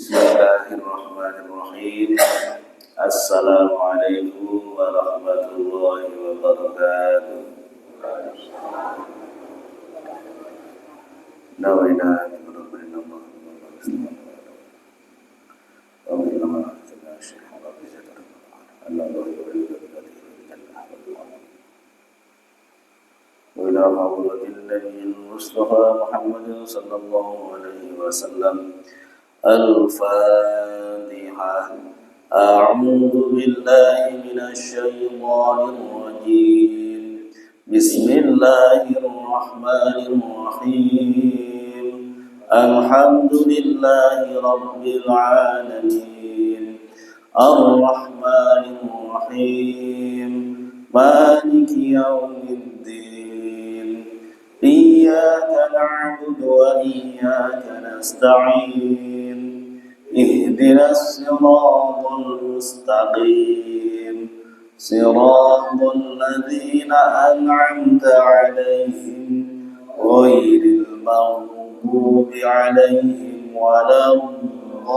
Bismillahirrahmanirrahim. Assalamualaikum warahmatullahi wabarakatuh. Nawaina وإلى حضرة النبي المصطفى محمد صلى الله عليه وسلم. الفاتحة. أعوذ بالله من الشيطان الرجيم. بسم الله الرحمن الرحيم. الحمد لله رب العالمين. الرحمن الرحيم. مالك يوم الدين. إياك نعبد وإياك نستعين. اهدنا الصراط المستقيم. صراط الذين أنعمت عليهم غير المغضوب عليهم ولا الضالين.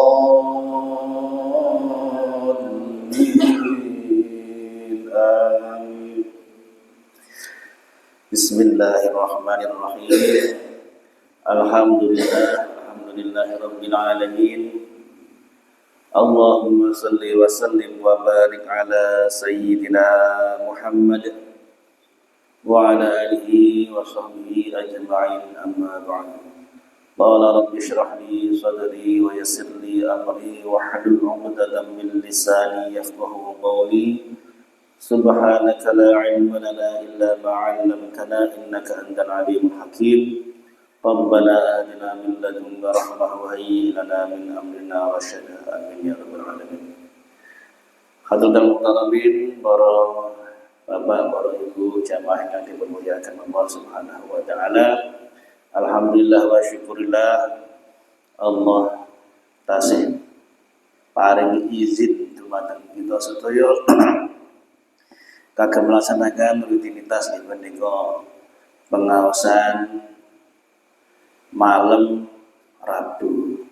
آمين. Bismillahirrahmanirrahim. Alhamdulillah rabbil alamin. Allahumma salli wa sallim wa barik ala sayyidina Muhammad wa ala alihi wa sahbihi ajma'in, amma ba'd. Qala rabbi shrah li sadri wa yassir li amri wa hlul 'uqdatam min lisani yafqahu qawli. Subhanaka la ilma lana illa ma 'allamtana innaka antal alimul hakim. Rabbana atina min ladunka rahmah wa hayyi lana min amrina rasyada. Amin ya rabbal alamin. Hadirin muhtaramin, para bapak, para ibu, jamaah yang dimuliakan Allah Subhanahu wa taala. Alhamdulillah wa syukurillah Allah tasih paring izin dumateng kita sedaya kagem melaksanakan rutinitas di menika pengaosan malam Rabu.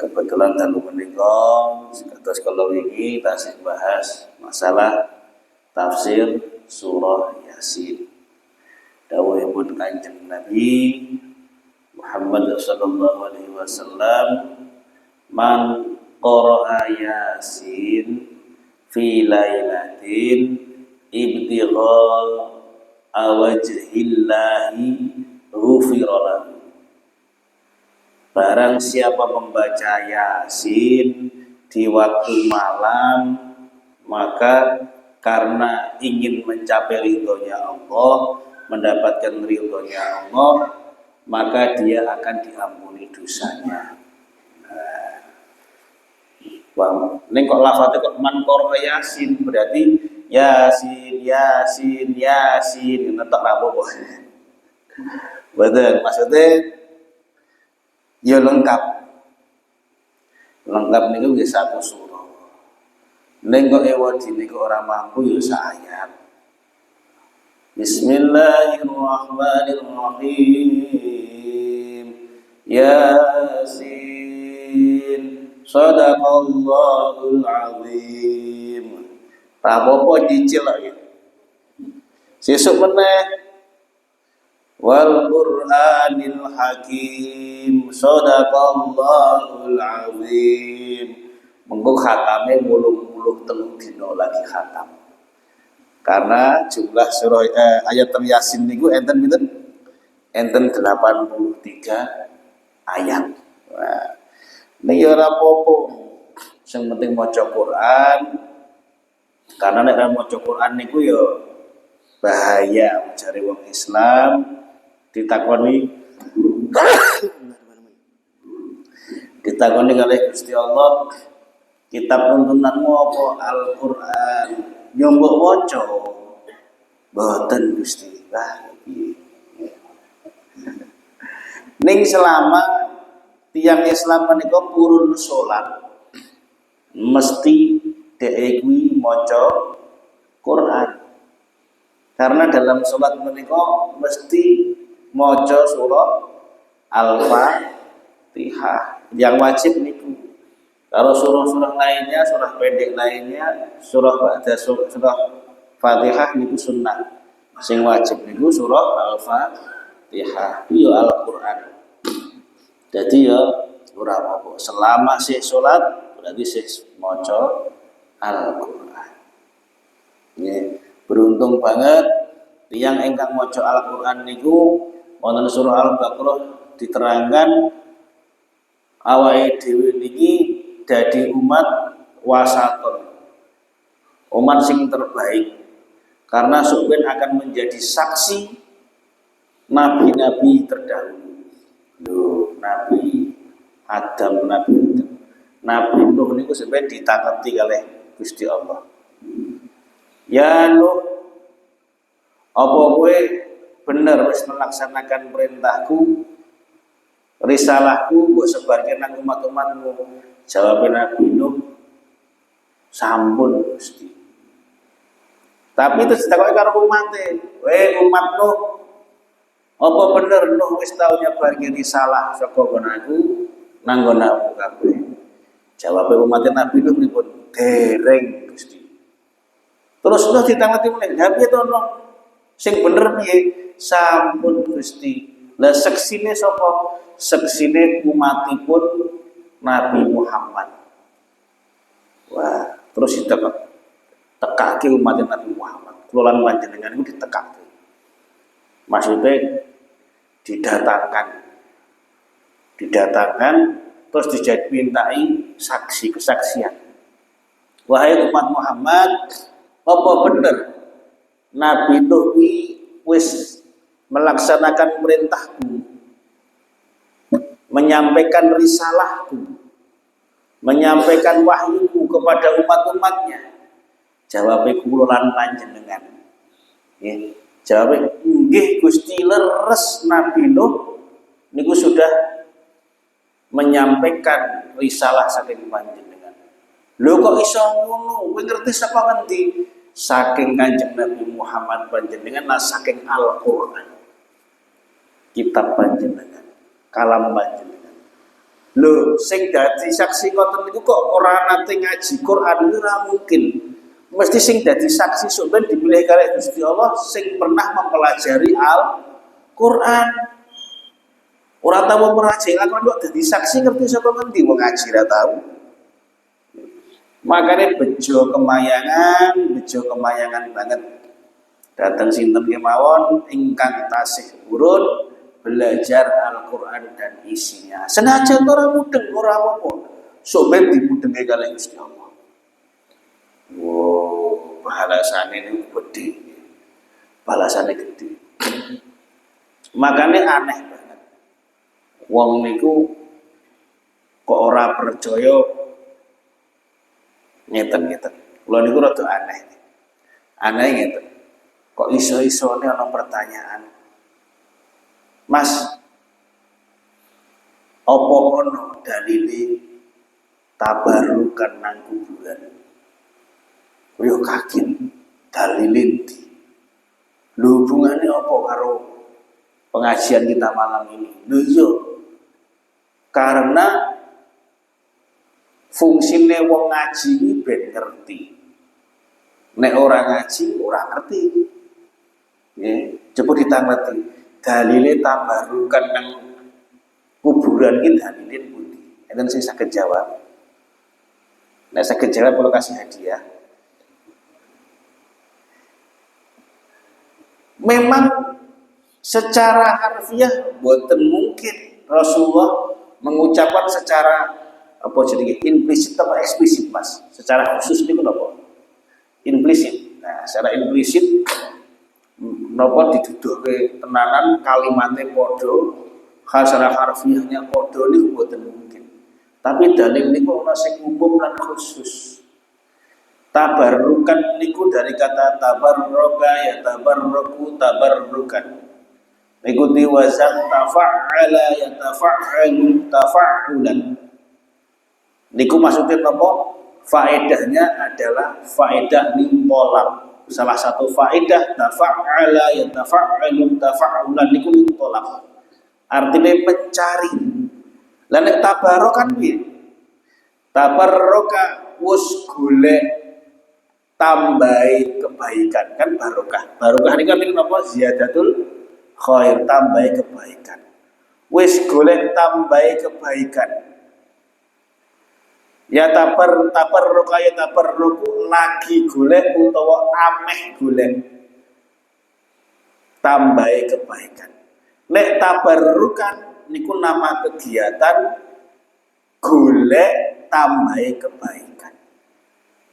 Kebetulan dalu menika sekados kala wingi tasih bahas masalah tafsir surah Yasin. Dawuhipun Kanjeng Nabi Muhammad sallallahu alaihi wasallam, man qara'a Yasin fi lailatin ibtigha wajhillahi ghufira lahu. Barang siapa membaca Yasin di waktu malam, maka karena ingin mencapai ridhonya Allah, mendapatkan ridhonya Allah, maka dia akan diampuni dosanya. Ning kok lafate kok man qara Yasin, berarti Yasin Yasin Yasin netok ra apa-apa. Betul, maksudnya ya lengkap. Lengkap niku nggih satu surah. Ning kok ewadi niku ora mampu ya sayat. Bismillahirrahmanirrahim. Yasin. Shadaqallahul azim. Rapopo dicil lagi. Sesuk meneh. Wal Qur'anil Hakim. Shadaqallahul azim. Mengko khatame 83 dina lagi khatam. Karena jumlah surah ayat Yasin niku enten pinten? Enten 83 ayat. Wah. Nek ora apa-apa. Sing penting maca Quran. Karena nek ora maca Quran niku ya bahaya mencari wong Islam ditakoni kalih Gusti Allah, kitab tuntunanmu apa? Al-Qur'an. Yo mbok waca. Mboten Gusti. Lah iki. Ning selama tiang Islam menika purun salat, mesti dhek kuwi maca Quran. Karena dalam salat menika mesti maca surah Al-Fatihah. yang wajib niku. Kalau surah-surah lainnya, surah pendek lainnya, surah Fatihah niku sunnah. Sing wajib niku surah Al-Fatihah, yo Al-Qur'an. Jadi ya ora apa-apa. Selama sih salat berarti sih maca Al-Qur'an. Nggih, beruntung banget tiyang ingkang maca Al-Qur'an niku wonten surah Al-Baqarah diterangkan awake dhewe niki dadi umat wasaton. Umat sing terbaik. Karena sampeyan akan menjadi saksi nabi-nabi terdahulu. Loh, Nabi Adam, Nabi Nuh niku sampeyan ditaketi kalih Gusti Allah. Ya Nuh, apa kowe bener wis melaksanakan perintahku, risalahku mbok sebarke nang umat-umatmu? Jawab Nabi Nuh, sampun Gusti. Tapi terus ditakoki karo umate, umat Nuh, apa bener Nuh wis tau nyebarke risalah saka aku nang nggonku kabeh? Jawab umat Nabi Nuh pripun? Dereng Gusti. Terus Nuh ditangeti meneh, "Lha piye to Nuh? Sing bener piye?" Sampun Gusti. Lah seksine sapa? Seksine umatipun Nabi Muhammad. Wah, terus tekake umat Nabi Muhammad. Kulolan panjenengan itu ditekake. Maksudnya didatangkan terus dimintai saksi kesaksian. Wahai umat Muhammad, apa bener Nabi Nuh wis melaksanakan perintahku, menyampaikan risalahku, menyampaikan wahyuku kepada umat-umatnya? Jawabnya kulolan panjenengan. Ya, jawabnya nggih Gusti, leres Nabi Nuh niku sudah menyampaikan risalah saking panjenengan. Lho kok iso ngono? Kowe ngerti sapa ngendi? Saking Kanjeng Nabi Muhammad panjenengan lan saking Al-Qur'an. Kitab panjenengan, kalam panjenengan. Lho, sing dadi saksi ngoten niku kok ora nate ngaji Quran ora mungkin. Mesti sing dadi saksi sampeyan dipilih kalih Gusti Allah sing pernah mempelajari Al-Qur'an. Ora tau mempelajari Al-Qur'an kok dadi saksi ngerti saka ngendi wong ngaji ra tau. Makanya bejo kemayangan banget. Datang sinten kemawon ingkang tasih urut belajar Al-Qur'an dan isinya. Senajan ora mudeng ora apa-apa. Sampeyan dimudenge kalih Gusti Allah. Wow, balasannya ini gede. Balasannya gede. Makanya aneh banget. Wong niku kok ora percaya ngeten-ngeten. Kula niku rada aneh. Aneh ngeten. Kok iso-isone ana pertanyaan. Mas, apa ono dalile tabarukan nang kuburan? Yo kaget dalilin di. Lho hubungane apa karo pengajian kita malam ini? Lho iya. Karena fungsine wong ngaji iki ben ngerti. Nek ora ngaji ora ngerti. Nggih, coba ditangeti. Dalile tabarukan nang kuburan iki dalilin pundi? Enten sing saged jawab. Nek saged jawab kula kasih hadiah. Memang secara harfiah boten mungkin Rasulullah mengucapkan secara apa jadi implisit atau eksplisit Mas. Secara khusus niku napa? Implisit. Nah, secara implisit napa dituduhke tenanan kalimatnya padha, secara harfiahnya padha niku boten mungkin. Tapi dalil niku ana sing umum lan khusus. Tabarrukan niku dari kata tabarruka ya tabarruku tabarrukan. Ikuti wazan tafa'ala ya tafa'alu tafa'ulan. Niku maksudnya apa? Faedahnya adalah faedah nintolak. Salah satu faedah tafa'ala ya tafa'alu tafa'ulan niku nintolak. Artinya mencari Lah nek tabarok kan piye? Tabarok wis golek tambahi kebaikan kan barokah. Barokah ini kan napa? Ziyadatul khair, tambahi kebaikan. Wis golek tambahi kebaikan. Ya tabarok lagi golek utawa ameh golek tambahi kebaikan. Nek tabarrukan niku nama kegiatan golek tambahi kebaikan.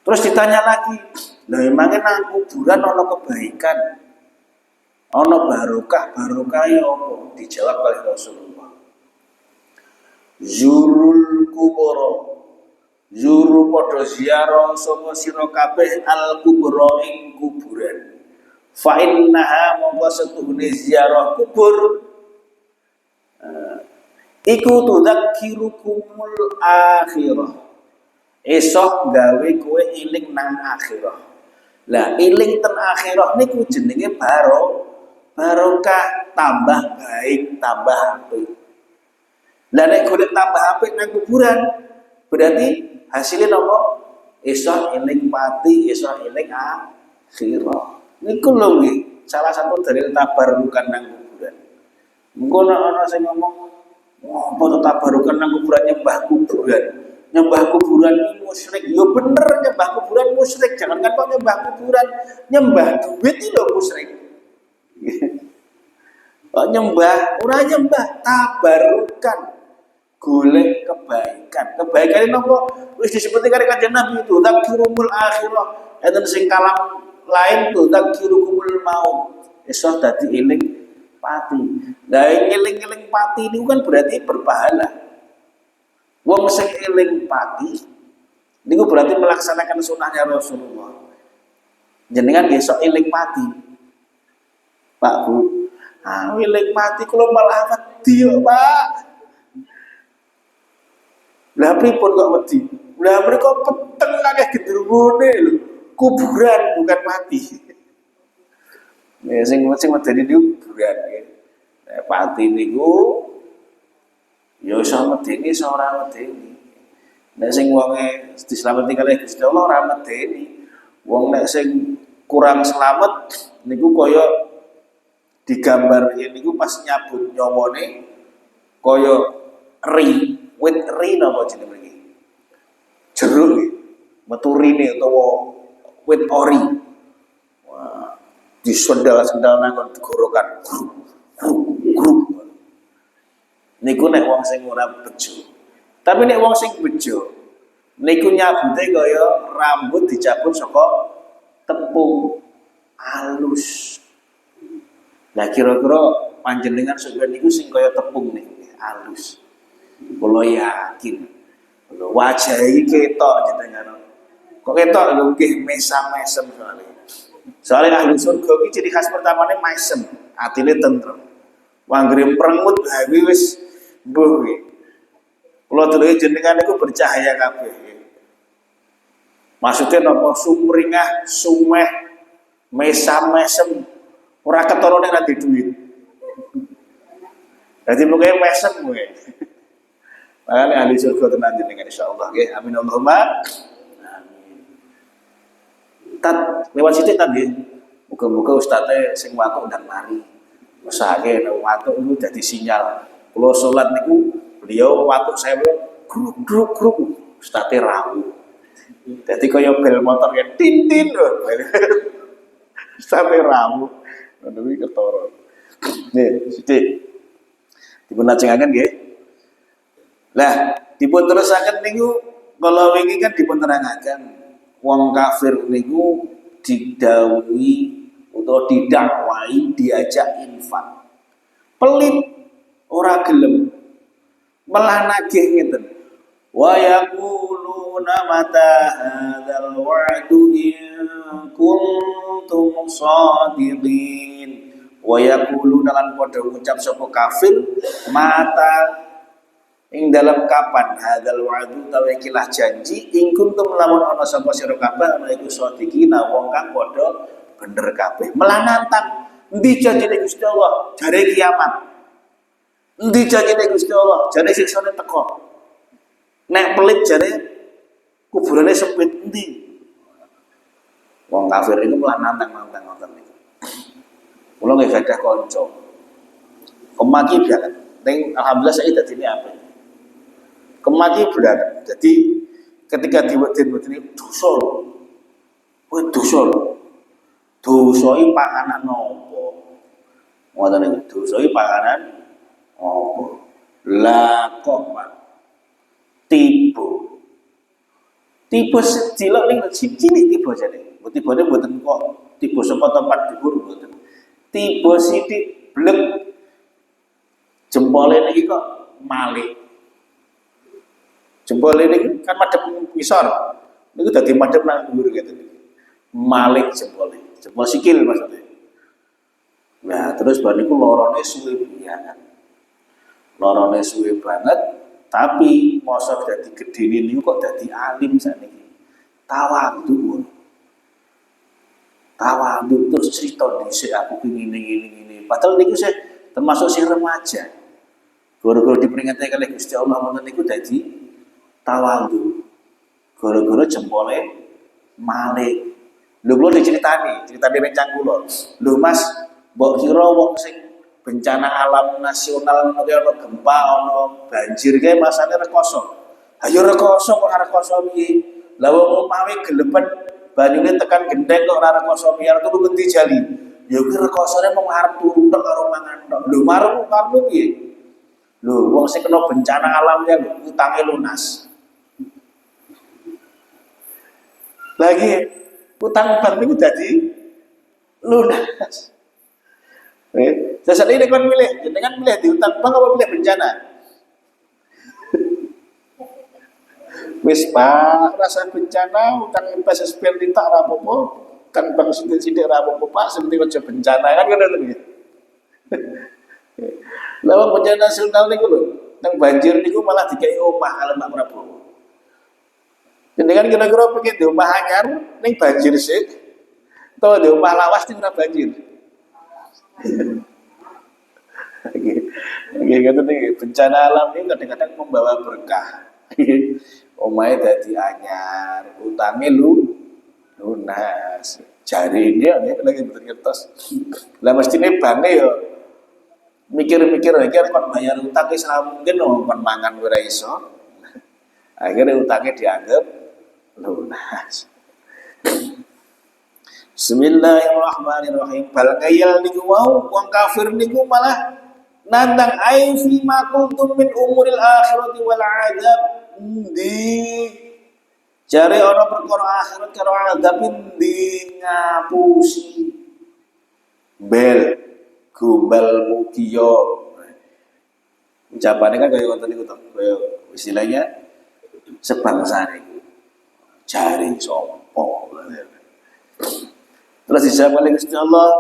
Terus ditanya lagi, lha emangnya nang kuburan ana kebaikan? Ana barokah ya apa? Dijawab oleh Rasulullah. Zurul kubur. Zuru padha ziarah sapa sira kabeh al kubra ing kuburan. Fa innaha mongko setuhune ziarah kubur iku tudzakirukumul akhirah. Esok gawe kowe iling nang akhirah. Lah iling ten akhirah niku jenenge barokah, tambah baik, tambah apik. Lah nek golek tambah apik nang kuburan berarti hasilnya apa? Esok iling mati, esok iling akhirah. Niku lho nggih, salah satu dalil tabarukan nang kuburan. Engko ana sing ngomong, apa to tabarukan nang kuburan nyembah kuburan. Nyembah kuburan ini musyrik. Ya bener nyembah kuburan musyrik. Jangan kan kok nyembah kuburan, nyembah duit iki lho musyrik. Kok nyembah, ora nyembah tabarukan. Golek kebaikan. Kebaikan ini napa? Wis disebutke karo Kanjeng Nabi itu, zakirumul akhirah. Enten sing kalam lain tuh zakirumul maut. Esok dadi eling pati. Lah eling-eling pati ini kan berarti berpahala. Wong sing eling pati niku berarti melaksanakan sunahnya Rasulullah. Jenengan besok eling pati. Pak Bu, eling pati kula malah wedi yo, Pak. Lah pripun kok wedi? Lah mereka peteng akeh gendrungone lho. Kuburan bukan mati. Ya sing medeni niku kuburan ya. Nek pati niku ya iso medeni iso ora medeni. Nek sing wonge dislameti kalih Gusti Allah ora medeni. Wong nek sing kurang selamat niku kaya digambar niku pas nyabut nyawane kaya wit ri napa jenenge mriki? Jeruk nggih. Meturine utawa wit ori. Wah, disendal-sendal nang digorokan. Gruk. Niku nek wong sing ora bejo. Tapi nek wong sing bejo, niku nyabute kaya rambut dicabut saka tepung alus. Lah kira-kira panjenengan sampeyan niku sing kaya tepung niku alus. Kula yakin wajah iki ketok jenengan. Kok ketok lho nggih mesam-mesem soalnya. Soalnya ahli surga iki ciri khas pertamane mesem, atine tentrem. Wanggere prengut hawi wis mbuh nggih. Kula duluke jenengan niku bercahaya kabeh. Maksudnya napa sumringah, sumeh, mesam-mesem ora ketara nek ati duit. Dadi mungkin mesem kowe. Makanya ahli surga tenan jenengan insyaallah nggih. Amin Allahumma. Amin. Lewat sithik tadi. Muga-muga ustaze sing watuk ndang mari. Usahake nek watuk niku dadi sinyal. Kula salat niku beliau watuk saya gruk ustaze rawuh. Dadi kaya bel motor ya tin ustaze rawuh. Ngono kuwi ketara. Nih, sithik. Dipun lajengaken nggih. Lah, dipun terusaken niku kala wingi kan dipun terangaken wong kafir niku didhawuhi utawa didakwai diajak infak. Pelit ora gelem. Malah nagih ngeten. Wa yaquluna mata hadzal wa'du in kuntum shadiqin. Wa yaquluna lan padha ngucap sapa kafir mata ing dalam kapan hadzal wa'du tawa ikilah janji ing kuntum lamun ana sapa sira kabeh ana iku shadiqina wong kang padha bener kabeh. Melah nantang endi janjine Gusti Allah jare kiamat. Endi janjine Gusti Allah? Jane siksane teko. Nek pelit jane kuburane sempit endi? Wong kafir itu malah nantang ngoten niku. Kula nggih gadah kanca. Kemaki banget. Ning alhamdulillah saya dadi apa? Kemaki banget. Jadi ketika diweden-wedeni dosa lho. Kowe dosa lho. Dosa iki panganan nopo? Ngoten niku, dosa iki panganan opo? Lah kok Pak tipu. Tipu sedilok ning cilik tipu jane. Tibane mboten kok tipu saka tempat dhuwur mboten. Tipu sithik blek jempole niki kok malih. Jempole niki kan madhep ngisor. Niku dadi madhep nang dhuwur ngeten iki. Malih jempole. Jempol sikil maksudnya. Nah, terus bar niku lorone suwe piye. Lorone suwe banget, tapi mosok dadi gedene niku kok dadi alim sakniki. Tawadhu. Tawadhu terus cerita dhisik aku ngene. Padahal niku saya termasuk sing remaja. Gara-gara diperingati kali Gusti Allah ngoten niku dadi tawadhu. Gara-gara jempole malih. Lho kula diceritani rencang kula. Lho Mas, mbok kira wong sing bencana alam nasional ngono ana gempa, ana banjir kae masane rekoso. Ha ya rekoso kok ora rekoso piye? Lah wong umpame geleben banyune tekan gendeng kok ora rekoso piye turu ngendi jali. Ya kuwi rekosone mung arep turu tok karo mangan tok. Lho marmu piye? Lho wong sing kena bencana alam ya utange lunas. Lagi utang bank itu jadi lunas. Sesat ini kan milih, jangan milih di utang bank apa milih bencana? Wis Pak, rasa bencana utang investasi pemerintah rapopo, utang bank sidik rapopo Pak, seperti aja bencana kan kan itu. Lawan bencana nasional niku lho, nang banjir niku malah dikai omah kalau Pak Prabowo. Jenengan kira-kira pengen di rumah anyar ning banjir sih, atau di rumah lawas ning ora banjir. Gitu nih bencana alam ini kadang-kadang membawa berkah. Omahe dadi anyar, utangnya lunas. Jari dia lagi betul kertas. Lah mestine bange yo mikir-mikir kon bayar utang wis ora mungkin kon mangan ora iso. Akhirnya utangnya dianggap lunas. Bismillahirrahmanirrahim. Bal ngayal niku wau wong kafir niku malah nandang ai fi ma kuntum min umuril akhirati wal adzab di jare ana perkara akhirat karo adzab di ngapusi bel gumbal mugiyo. Ucapane kan kaya ngoten niku to. Kaya istilahnya sebangsa niku. Jari sopo. Terus dijawab oleh Gusti Allah,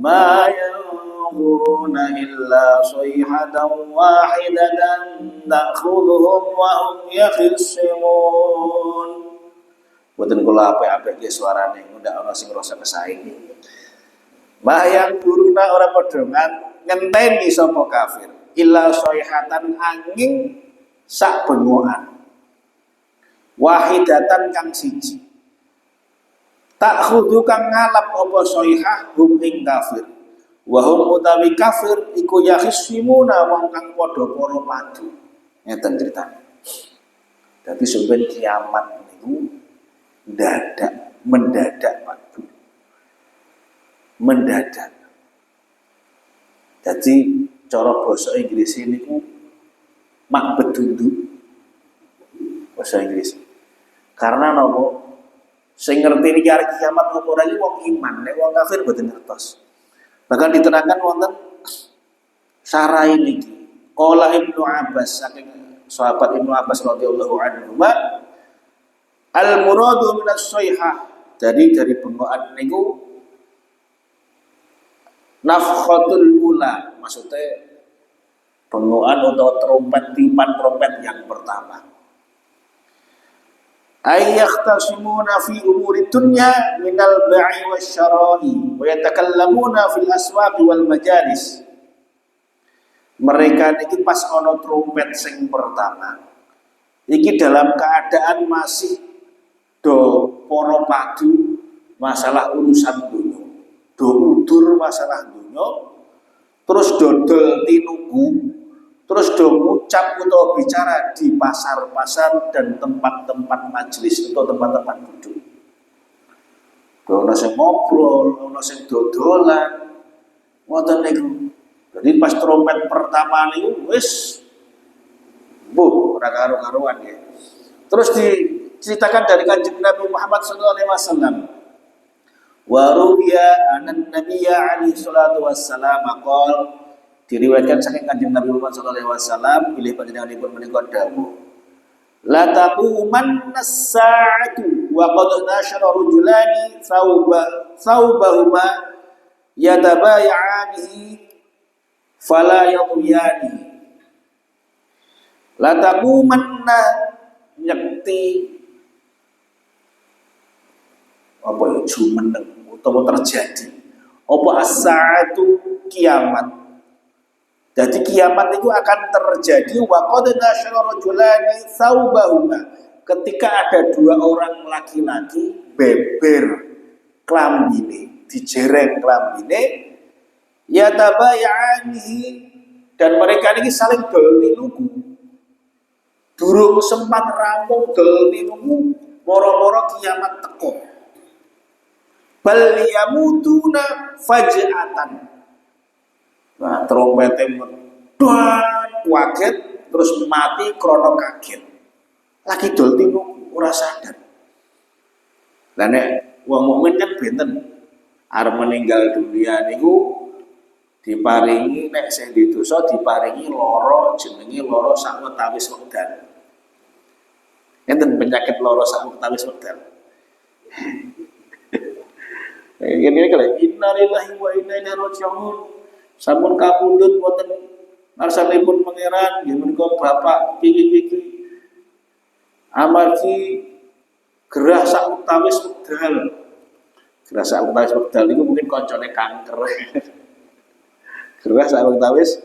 ma yanzuruna illa sayhatan wahidatan ta'khudhuhum wa hum yakhisimun. Boten kula apik-apik ki suarane ndak ana sing ngrasa kesaing. Ma yanzuruna ora padha ngenteni sapa kafir illa sayhatan angin sak bengokan. Wahidatan kang siji tak khudu kang ngalap apa soihah hum ing kafir wahum utawi kafir iku yahisimuna wong kang padha para padu ngeten critane. Dadi sampeyan kiamat niku mendadak padu mendadak. Dadi cara basa Inggris niku mak bedundu bahasa Inggris. Karena nopo sing ngerti niki arep kiamat apa ora iki wong iman, nek wong kafir boten ngertos. Bahkan diterangkan wonten sarai niki. Qala Ibnu Abbas saking sahabat Ibnu Abbas radhiyallahu anhu, al muradu minas sayhah. Jadi dari bengokan niku nafkhatul ula, maksudnya bengokan atau tiupan trompet yang pertama. Ayakhtasimuna fi umuri dunya minal ba'i wasyara'i wa yatakallamuna fil aswaqi wal majalis. mereka niki pas ono trompet sing pertama iki dalam keadaan masih do poro padu masalah urusan dunia, do udur masalah dunia, terus dodol tinuku, terus do ngucap atau bicara di pasar-pasar dan tempat-tempat majelis atau tempat-tempat duduk. Ono sing ngobrol, ono sing dodolan, ngoten niku. Jadi pas trompet pertama niku wis ora karo-karuan ya. Terus diceritakan dari Kanjeng Nabi Muhammad sallallahu alaihi wasallam. Wa ruwiya anan nabiyya alaihi salatu wassalam qol, diriwayatkan saking Kanjeng Nabi Muhammad sallallahu alaihi wasallam bilih panjenenganipun menika dawuh, la taqumanna as-sa'atu wa qad nashara rajulani thawbahuma yatabaya'ani fala yadhiyani. La taqumanna nyekti apa ya jumeneng utawa terjadi apa as-sa'atu kiamat. Jadi kiamat itu akan terjadi wa qad nashara rajulani thawbahuma, ketika ada dua orang laki-laki beber klambine, dijereng klambine, yatabaya'ani, dan mereka ini saling dol tinuku. Durung sempat rampung dol tinuku, moro-moro kiamat teko. Bal yamutuna faj'atan. Nah, trompetnya dan kaget terus mati krono kaget. Lagi dol tinuku ora sadar. Lah nek wong mukmin kan benten arep meninggal dunia niku diparingi nek sing didosa diparingi lara jenenge lara sawetawis wekdal. Enten penyakit lara sawetawis wekdal. Ini kalau innalillahi wa inna ilaihi raji'un. Sampun kapundhut wonten ngarsanipun pangeran nggih menika bapak iki amargi gerah sawetawis wekdal. Gerah sawetawis wekdal niku mungkin kancane kanker. Gerah sawetawis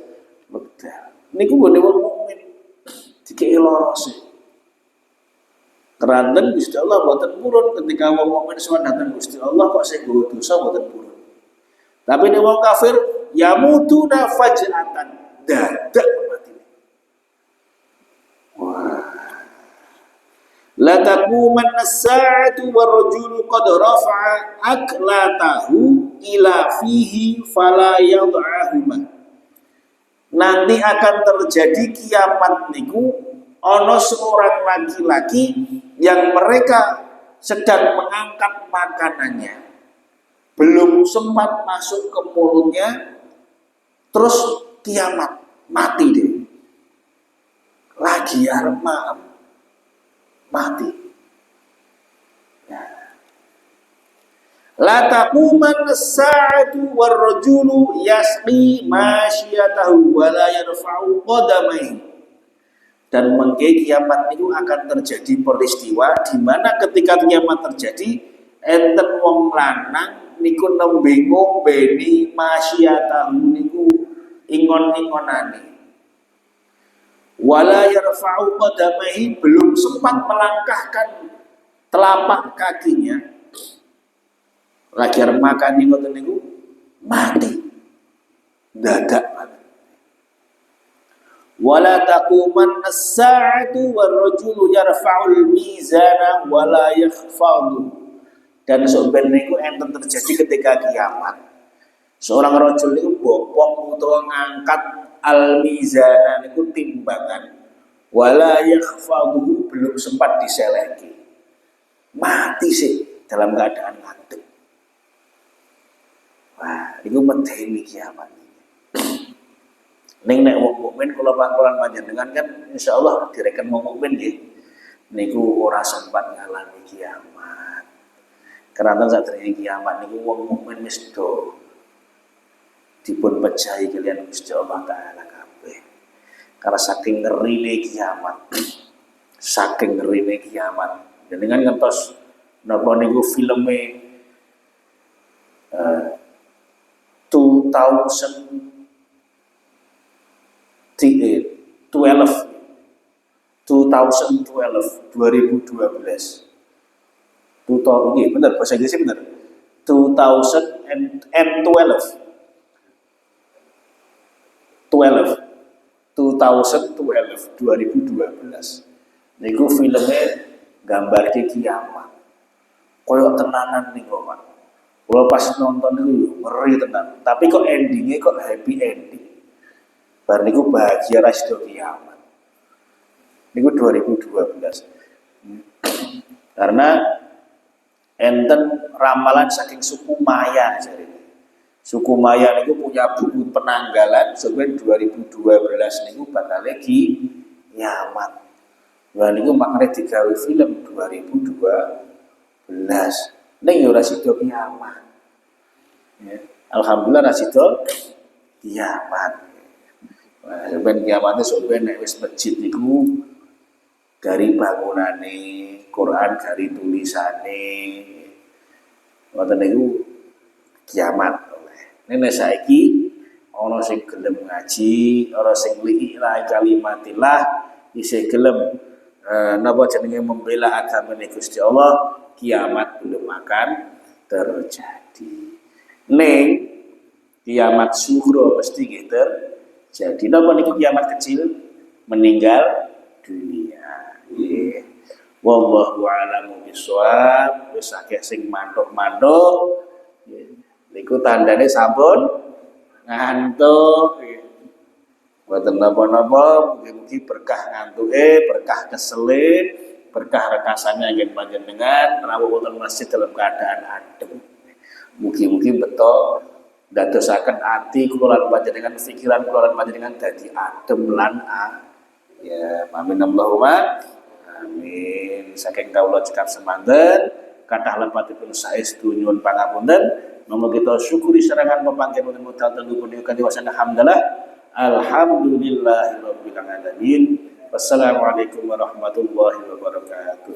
wekdal. Niku nggone wong mukmin dikeki lara sih. Keranten Gusti Allah boten purun ketika wong mukmin sowan dhateng Gusti Allah kok sing nggawa dosa boten purun. Tapi nek wong kafir yamutuna faj'atan, dadak mati. Wah. La taqumanna as-sa'atu war-rajulu qad rafa'a aklatahu ila fihi fala yad'ahuma. Nanti akan terjadi kiamat niku ana seorang laki-laki yang mereka sedang mengangkat makanannya, belum sempat masuk ke mulutnya, terus kiamat, mati deh. Lagi arep mati. La taquman as-sa'atu war-rajulu yasqi masyiyatahu wa la yarfa'u qadamaihi. Dan mengke kiamat itu akan terjadi peristiwa di mana ketika kiamat terjadi enten wong lanang niku nembe ngombeni masyiyatahu niku ingon-ingonane. Wala yarfa'u qadamaihi, belum sempat melangkahkan telapak kakinya. Lagi arep makan ngoten niku mati. Dadak mati. Wala taquman as-sa'atu war-rajulu yarfa'ul mizana wala yakhfadu. Dan sebenarnya niku enten terjadi ketika kiamat. Seorang rajul niku bopong utawa ngangkat al-mizana niku timbangan. Wala yakhfadu, belum sempat diseleki. Mati sih dalam keadaan ngadeg. Wah, niku medeni kiamat. Ning nek wong mukmin kula pangkulan panjenengan kan insyaallah direken wong mukmin nggih. Niku ora sempat ngalami kiamat. Karena sadurunge kiamat niku wong mukmin wis do dipun pejahi kaliyan Gusti Allah taala kabeh. Karena saking ngerine kiamat. Saking ngerine kiamat. Jenengan ngertos napa niku filme 2000 2012. Ini benar bahasa Inggrisnya benar. 2012. 2012. Niku filmnya gambar kiamat. Koyok tenanan nih kok Pak. Kalau pas nonton itu ngeri tenan. Tapi kok endingnya kok happy ending. Bar niku bahagia ra sida kiamat. Niku 2012. Karena enten ramalan saking suku Maya jadi. Suku Maya niku punya buku penanggalan sampai 2012 niku bakal lagi kiamat. Lah niku makane digawe film 2012. Ning yo ora sida kiamat. Ya. Alhamdulillah ra sida kiamat. Nah, ben kiamate sok ben nek wis masjid niku dari bangunane, Quran dari tulisane. Ngoten niku kiamat. Nek saiki ana sing gelem ngaji, ana sing li'ila kalimatillah, isih gelem napa jenenge membela agama Gusti Allah, kiamat belum akan terjadi. Ning kiamat sughra mesti nggih terjadi. Napa niku kiamat kecil? Meninggal dunia. Nggih. Wallahu a'lamu bishawab. Wis akeh sing mantuk-mantuk. Niku tandane sampun ngantuk. Mboten napa-napa, mugi-mugi berkah ngantuke, berkah kesele, berkah rekasannya yang panjenengan rawuh wonten masjid dalam keadaan adem. Mugi-mugi betul dadosaken ati kula lan panjenengan, pikiran kula lan panjenengan dadi adem lan ya amin Allahumma amin. Saking kawula cekap semanten kathah lepatipun saestu nyuwun pangapunten. Monggo kita syukuri serangan pepanggen wonten mutal telu punika kanthi wasana hamdalah. Alhamdulillahirabbil alamin. Wassalamualaikum warahmatullahi wabarakatuh.